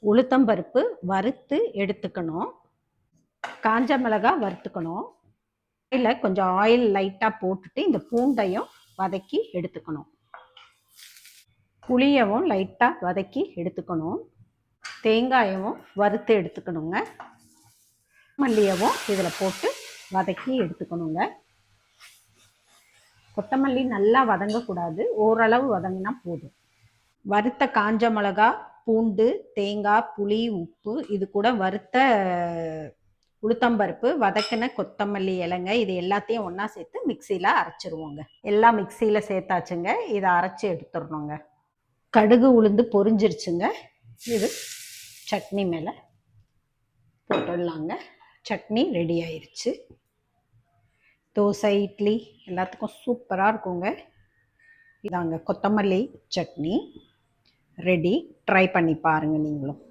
உளுத்தம்பருப்பு வறுத்து எடுத்துக்கணும். காஞ்ச மிளகாய் வறுத்துக்கணும். இல்லை கொஞ்சம் ஆயில் லைட்டாக போட்டுட்டு இந்த பூண்டையும் வதக்கி எடுத்துக்கணும். புளியவும் லைட்டாக வதக்கி எடுத்துக்கணும். தேங்காயவும் வறுத்து எடுத்துக்கணுங்க. மல்லியவும் இதில் போட்டு வதக்கி எடுத்துக்கணுங்க. கொத்தமல்லி நல்லா வதங்கக்கூடாது, ஓரளவு வதங்கினா போதும். வறுத்த காஞ்ச மிளகா, பூண்டு, தேங்காய், புளி, உப்பு, இது கூட வறுத்த உளுத்தம்பருப்பு, வதக்கின கொத்தமல்லி இலைங்க, இது எல்லாத்தையும் ஒன்றா சேர்த்து மிக்சியில் அரைச்சிருவோங்க. எல்லாம் மிக்சியில் சேர்த்தாச்சுங்க. இதை அரைச்சி எடுத்துடணுங்க. கடுகு உளுந்து பொரிஞ்சிருச்சுங்க. இது சட்னி மேலே போட்டுடலாங்க. சட்னி ரெடி ஆயிடுச்சு. தோசை, இட்லி எல்லாத்துக்கும் சூப்பராக இருக்குங்க. இதாங்க கொத்தமல்லி சட்னி ரெடி. ட்ரை பண்ணி பாருங்கள் நீங்களும்.